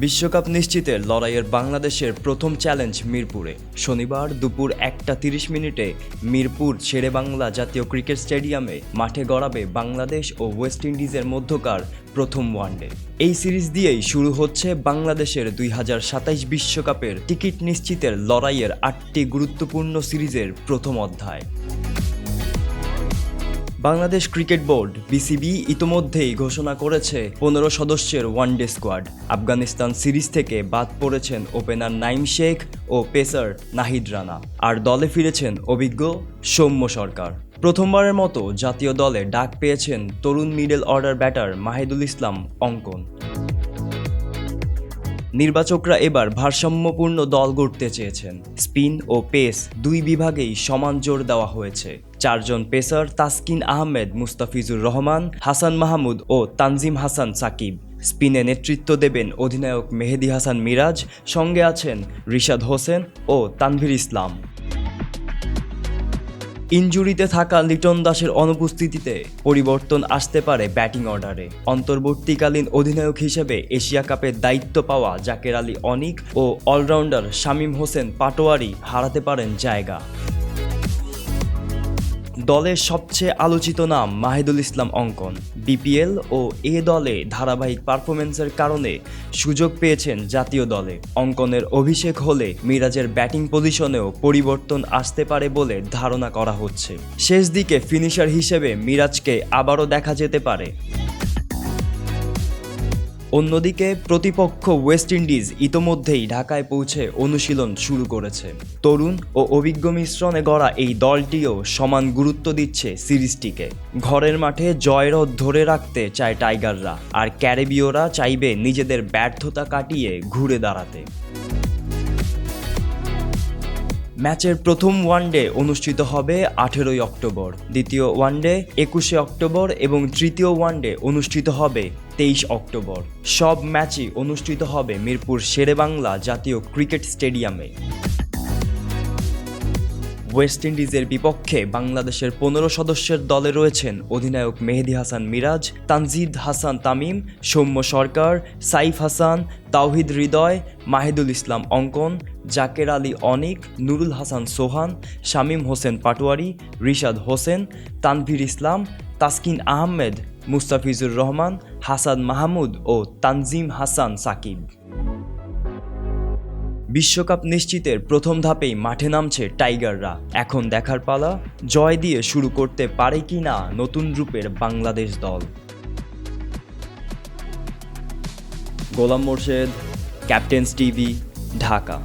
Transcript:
বিশ্বকাপ নিশ্চিতের লড়াইয়ের বাংলাদেশের প্রথম চ্যালেঞ্জ মিরপুরে। শনিবার দুপুর 1:30 মিরপুর শেরেবাংলা জাতীয় ক্রিকেট স্টেডিয়ামে মাঠে গড়াবে বাংলাদেশ ও ওয়েস্ট ইন্ডিজের মধ্যকার প্রথম ওয়ানডে। এই সিরিজ দিয়েই শুরু হচ্ছে বাংলাদেশের 2027 বিশ্বকাপের টিকিট নিশ্চিতের লড়াইয়ের 8টি গুরুত্বপূর্ণ সিরিজের প্রথম অধ্যায়। বাংলাদেশ ক্রিকেট বোর্ড বিসিবি ইতোমধ্যেই ঘোষণা করেছে 15 সদস্যের ওয়ানডে স্কোয়াড। আফগানিস্তান সিরিজ থেকে বাদ পড়েছেন ওপেনার নাইম শেখ ও পেসার নাহিদ রানা, আর দলে ফিরেছেন অভিজ্ঞ সৌম্য সরকার। প্রথমবারের মতো জাতীয় দলে ডাক পেয়েছেন তরুণ মিডল অর্ডার ব্যাটার মাহিদুল ইসলাম অঙ্কন। নির্বাচকরা এবার ভারসাম্যপূর্ণ দল গড়তে চেয়েছেন। স্পিন ও পেস দুই বিভাগেই সমান জোর দেওয়া হয়েছে। 4 জন পেসার তাসকিন আহমেদ, মুস্তাফিজুর রহমান, হাসান মাহমুদ ও তানজিম হাসান সাকিব। স্পিনে নেতৃত্ব দেবেন অধিনায়ক মেহেদী হাসান মিরাজ, সঙ্গে আছেন রিশাদ হোসেন ও তানভীর ইসলাম। ইনজুরিতে থাকা লিটন দাসের অনুপস্থিতিতে পরিবর্তন আসতে পারে ব্যাটিং অর্ডারে। অন্তর্বর্তীকালীন অধিনায়ক হিসেবে এশিয়া কাপের দায়িত্ব পাওয়া জাকের আলী অনিক ও অলরাউন্ডার শামীম হোসেন পাটোয়ারি হারাতে পারেন জায়গা। দলের সবচেয়ে আলোচিত নাম মাহিদুল ইসলাম অঙ্কন। বিপিএল ও এ দলে ধারাবাহিক পারফরমেন্সের কারণে সুযোগ পেয়েছেন জাতীয় দলে। অঙ্কনের অভিষেক হলে মিরাজের ব্যাটিং পজিশনেও পরিবর্তন আসতে পারে বলে ধারণা করা হচ্ছে। শেষ দিকে ফিনিশার হিসেবে মিরাজকে আবারও দেখা যেতে পারে। অন্যদিকে প্রতিপক্ষ ওয়েস্ট ইন্ডিজ ইতোমধ্যেই ঢাকায় পৌঁছে অনুশীলন শুরু করেছে। তরুণ ও অভিজ্ঞ মিশ্রণে গড়া এই দলটিও সমান গুরুত্ব দিচ্ছে সিরিজটিকে। ঘরের মাঠে জয়রথ ধরে রাখতে চায় টাইগাররা, আর ক্যারিবীয়রা চাইবে নিজেদের ব্যর্থতা কাটিয়ে ঘুরে দাঁড়াতে। ম্যাচের প্রথম ওয়ানডে অনুষ্ঠিত হবে 18 অক্টোবর, দ্বিতীয় ওয়ানডে 21 অক্টোবর এবং তৃতীয় ওয়ানডে অনুষ্ঠিত হবে 23 অক্টোবর। সব ম্যাচই অনুষ্ঠিত হবে মিরপুর শেরেবাংলা জাতীয় ক্রিকেট স্টেডিয়ামে। ওয়েস্ট ইন্ডিজের বিপক্ষে বাংলাদেশের 15 সদস্যের দলে রয়েছেন অধিনায়ক মেহেদী হাসান মিরাজ, তানজিদ হাসান তামিম, সৌম্য সরকার, সাইফ হাসান, তাওহিদ হৃদয়, মাহিদুল ইসলাম অঙ্কন, জাকের আলী অনিক, নুরুল হাসান সোহান, শামীম হোসেন পাটোয়ারি, রিশাদ হোসেন, তানভীর ইসলাম, তাসকিন আহমেদ, মুস্তাফিজুর রহমান, হাসান মাহমুদ ও তানজিম হাসান সাকিব। বিশ্বকাপ নিশ্চিতের প্রথম ধাপেই মাঠে নামছে টাইগাররা। এখন দেখার পালা, জয় দিয়ে শুরু করতে পারে কি না নতুন রূপের বাংলাদেশ দল। গোলাম মোর্শেদ, ক্যাপ্টেন্স টিভি, ঢাকা।